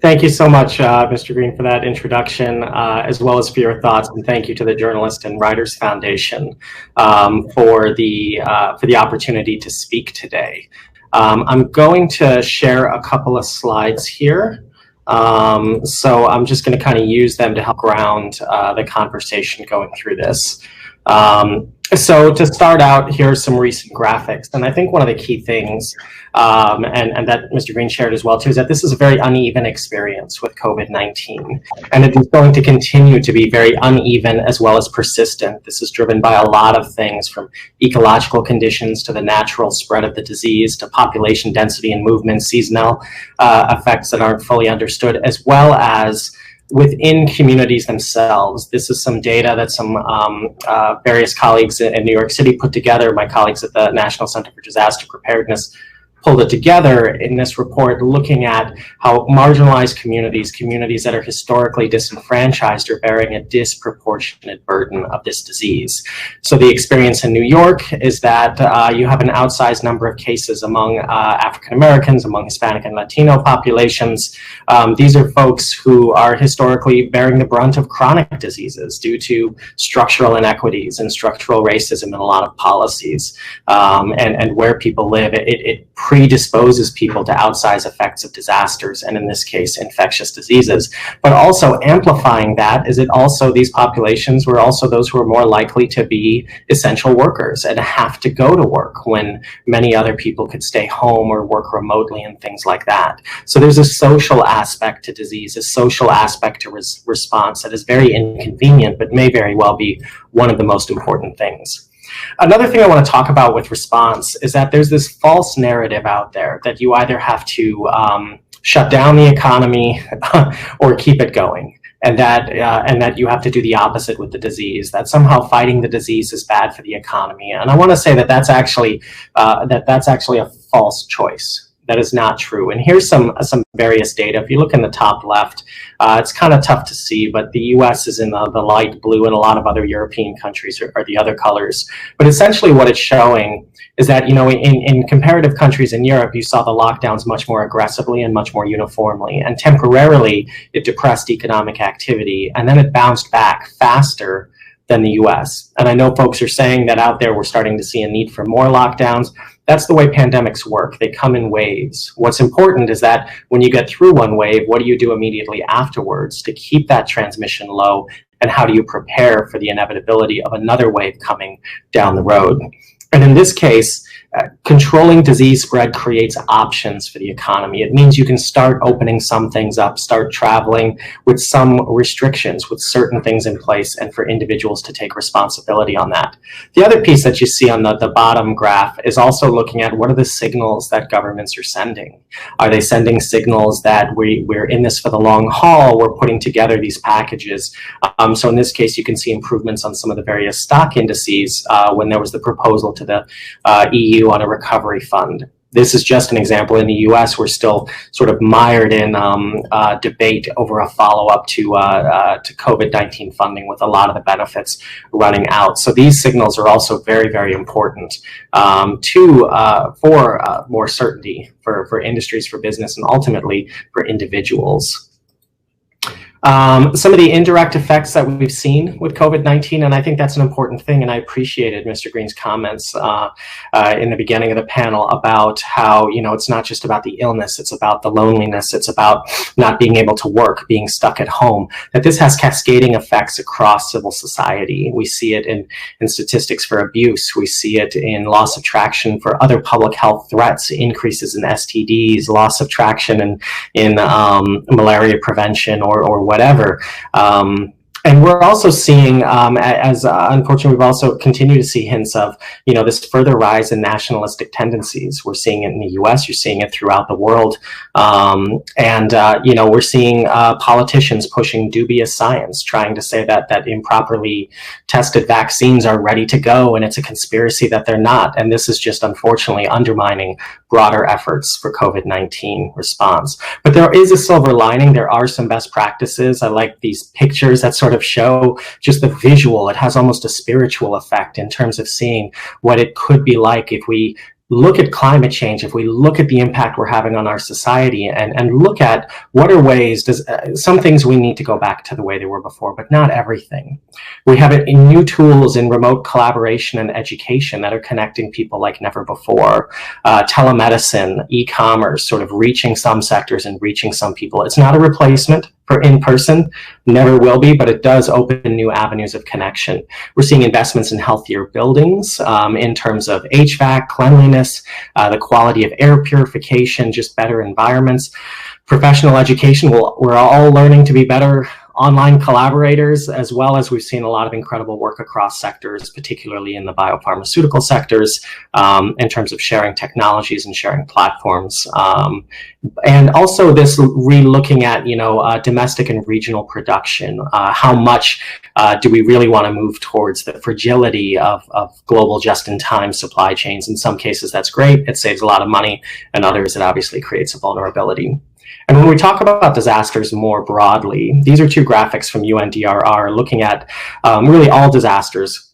Thank you so much, Mr. Green, for that introduction, as well as for your thoughts, and thank you to the Journalist and Writers Foundation for the opportunity to speak today. I'm going to share a couple of slides here. So I'm just going to kind of use them to help ground the conversation going through this. So to start out, here are some recent graphics. And I think one of the key things, and that Mr. Green shared as well too, is that this is a very uneven experience with COVID-19. And it is going to continue to be very uneven as well as persistent. This is driven by a lot of things, from ecological conditions to the natural spread of the disease to population density and movement, seasonal effects that aren't fully understood, as well as within communities themselves. This is some data that some various colleagues in New York City put together. My colleagues at the National Center for Disaster Preparedness pulled it together in this report, looking at how marginalized communities that are historically disenfranchised, are bearing a disproportionate burden of this disease. So the experience in New York is that you have an outsized number of cases among African Americans, among Hispanic and Latino populations. These are folks who are historically bearing the brunt of chronic diseases due to structural inequities and structural racism in a lot of policies. And where people live, it predisposes people to outsized effects of disasters, and in this case, infectious diseases. But also amplifying that is it also, these populations were also those who are more likely to be essential workers and have to go to work when many other people could stay home or work remotely and things like that. So there's a social aspect to disease, a social aspect to response that is very inconvenient, but may very well be one of the most important things. Another thing I want to talk about with response is that there's this false narrative out there that you either have to shut down the economy or keep it going, and that you have to do the opposite with the disease, that somehow fighting the disease is bad for the economy. And I want to say that that's actually a false choice. That is not true. And here's some various data. If you look in the top left, it's kind of tough to see, but the US is in the light blue, and a lot of other European countries are the other colors. But essentially what it's showing is that, you know, in comparative countries in Europe, you saw the lockdowns much more aggressively and much more uniformly. And temporarily, it depressed economic activity, and then it bounced back faster than the US. And I know folks are saying that out there we're starting to see a need for more lockdowns. That's the way pandemics work. They come in waves. What's important is that when you get through one wave, what do you do immediately afterwards to keep that transmission low? And how do you prepare for the inevitability of another wave coming down the road? And in this case, controlling disease spread creates options for the economy. It means you can start opening some things up, start traveling with some restrictions, with certain things in place, and for individuals to take responsibility on that. The other piece that you see on the bottom graph is also looking at what are the signals that governments are sending. Are they sending signals that we're in this for the long haul, we're putting together these packages? So in this case, you can see improvements on some of the various stock indices when there was the proposal to the EU on a recovery fund. This is just an example. In the US, we're still sort of mired in debate over a follow-up to COVID-19 funding, with a lot of the benefits running out. So these signals are also very, very important for more certainty for industries, for business, and ultimately for individuals. Some of the indirect effects that we've seen with COVID-19, and I think that's an important thing, and I appreciated Mr. Green's comments in the beginning of the panel about how, you know, it's not just about the illness, it's about the loneliness, it's about not being able to work, being stuck at home, that this has cascading effects across civil society. We see it in statistics for abuse, we see it in loss of traction for other public health threats, increases in STDs, loss of traction in malaria prevention or whatever. And we're also seeing, unfortunately, we've also continued to see hints of, you know, this further rise in nationalistic tendencies. We're seeing it in the US, you're seeing it throughout the world. You know, we're seeing politicians pushing dubious science, trying to say that improperly tested vaccines are ready to go, and it's a conspiracy that they're not. And this is just unfortunately undermining broader efforts for COVID-19 response. But there is a silver lining. There are some best practices. I like these pictures that sort of show just the visual. It has almost a spiritual effect in terms of seeing what it could be like if we look at climate change, if we look at the impact we're having on our society, and look at what are ways, some things we need to go back to the way they were before, but not everything. We have new tools in remote collaboration and education that are connecting people like never before. Telemedicine, e-commerce, sort of reaching some sectors and reaching some people. It's not a replacement for in-person, never will be, but it does open new avenues of connection. We're seeing investments in healthier buildings in terms of HVAC, cleanliness, the quality of air purification, just better environments. Professional education, we're all learning to be better online collaborators, as well as we've seen a lot of incredible work across sectors, particularly in the biopharmaceutical sectors, in terms of sharing technologies and sharing platforms. And also this re-looking at, domestic and regional production. How much do we really want to move towards the fragility of global just-in-time supply chains? In some cases, that's great. It saves a lot of money. And others, it obviously creates a vulnerability. And when we talk about disasters more broadly, these are two graphics from UNDRR looking at really all disasters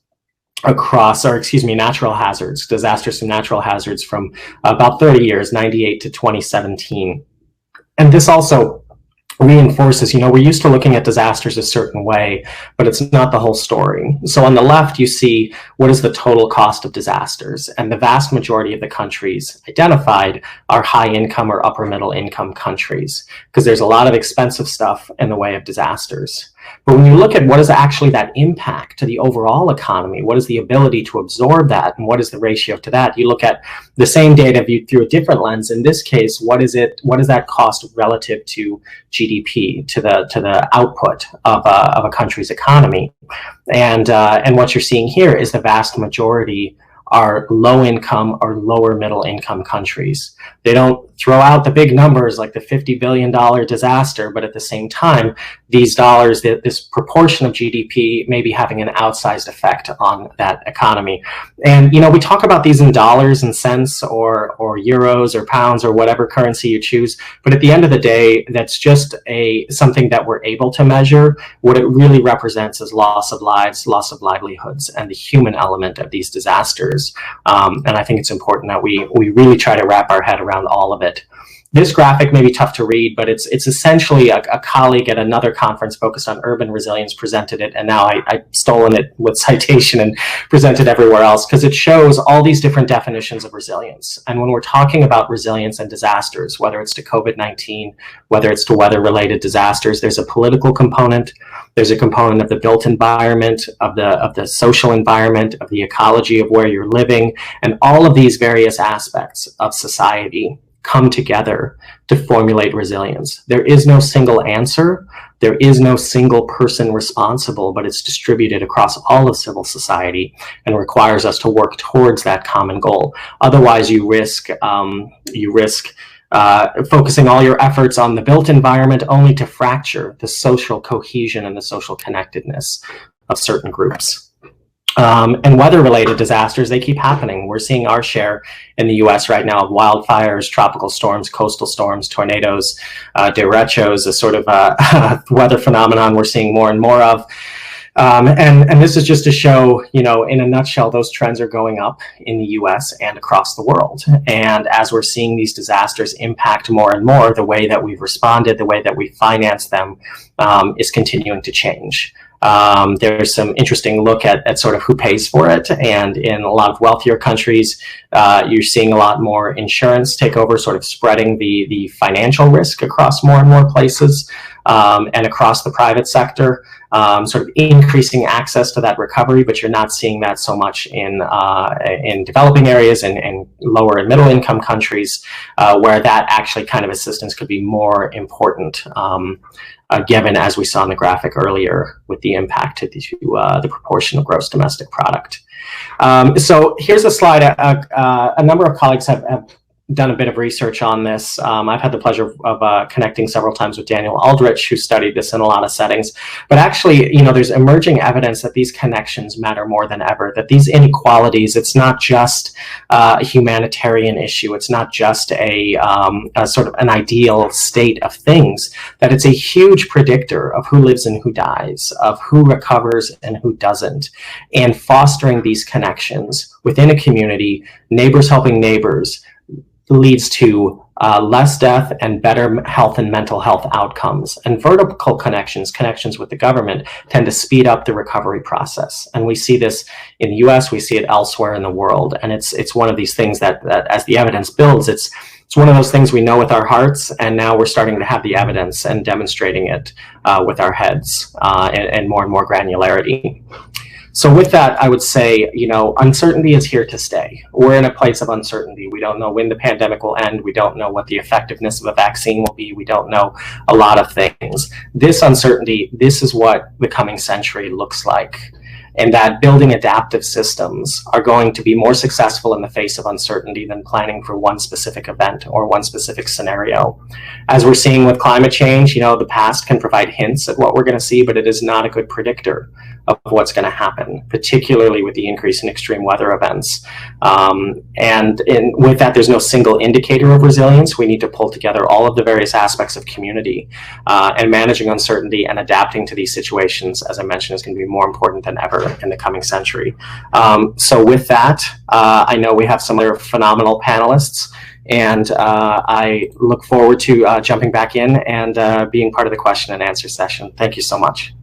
across, natural hazards, disasters and natural hazards from about 30 years, 98 to 2017. And this also reinforces, we're used to looking at disasters a certain way, but it's not the whole story. So on the left, you see what is the total cost of disasters, and the vast majority of the countries identified are high income or upper middle income countries, because there's a lot of expensive stuff in the way of disasters. But when you look at what is actually that impact to the overall economy, what is the ability to absorb that, and what is the ratio to that, you look at the same data viewed through a different lens. In this case, what is that cost relative to GDP, to the output of a country's economy? And what you're seeing here is the vast majority are low income or lower middle income countries. They don't throw out the big numbers like the $50 billion disaster, but at the same time, these dollars, this proportion of GDP may be having an outsized effect on that economy. And, we talk about these in dollars and cents or euros or pounds or whatever currency you choose, but at the end of the day, that's just something that we're able to measure. What it really represents is loss of lives, loss of livelihoods, and the human element of these disasters. And I think it's important that we really try to wrap our head around all of it. This graphic may be tough to read, but it's essentially a colleague at another conference focused on urban resilience presented it, and now I've stolen it with citation and presented everywhere else, because it shows all these different definitions of resilience. And when we're talking about resilience and disasters, whether it's to COVID-19, whether it's to weather-related disasters, there's a political component, there's a component of the built environment, of the social environment, of the ecology of where you're living, and all of these various aspects of society come together to formulate resilience. There is no single answer. There is no single person responsible, but it's distributed across all of civil society and requires us to work towards that common goal. Otherwise, you risk focusing all your efforts on the built environment only to fracture the social cohesion and the social connectedness of certain groups. And weather-related disasters, they keep happening. We're seeing our share in the U.S. right now of wildfires, tropical storms, coastal storms, tornadoes, derechos, a sort of weather phenomenon we're seeing more and more of. And this is just to show, in a nutshell, those trends are going up in the U.S. and across the world. And as we're seeing these disasters impact more and more, the way that we've responded, the way that we finance them is continuing to change. There's some interesting look at sort of who pays for it. And in a lot of wealthier countries, you're seeing a lot more insurance take over, sort of spreading the financial risk across more and more places and across the private sector, sort of increasing access to that recovery. But you're not seeing that so much in developing areas and lower and middle income countries, where that actually kind of assistance could be more important. Given, as we saw in the graphic earlier, with the impact to the proportion of gross domestic product. So here's a slide. A number of colleagues have done a bit of research on this. I've had the pleasure of connecting several times with Daniel Aldrich, who studied this in a lot of settings. But actually, there's emerging evidence that these connections matter more than ever, that these inequalities, it's not just a humanitarian issue, it's not just a sort of an ideal state of things, that it's a huge predictor of who lives and who dies, of who recovers and who doesn't. And fostering these connections within a community, neighbors helping neighbors, leads to less death and better health and mental health outcomes. And vertical connections with the government, tend to speed up the recovery process. And we see this in the US, we see it elsewhere in the world. And it's one of these things that as the evidence builds, it's one of those things we know with our hearts, and now we're starting to have the evidence and demonstrating it with our heads and more granularity. So with that, I would say, uncertainty is here to stay. We're in a place of uncertainty. We don't know when the pandemic will end. We don't know what the effectiveness of a vaccine will be. We don't know a lot of things. This uncertainty, this is what the coming century looks like. And that building adaptive systems are going to be more successful in the face of uncertainty than planning for one specific event or one specific scenario. As we're seeing with climate change, the past can provide hints at what we're going to see, but it is not a good predictor of what's going to happen, particularly with the increase in extreme weather events. And with that, there's no single indicator of resilience. We need to pull together all of the various aspects of community, and managing uncertainty and adapting to these situations, as I mentioned, is going to be more important than ever in the coming century. So with that, I know we have some other phenomenal panelists, and I look forward to jumping back in and being part of the question and answer session. Thank you so much.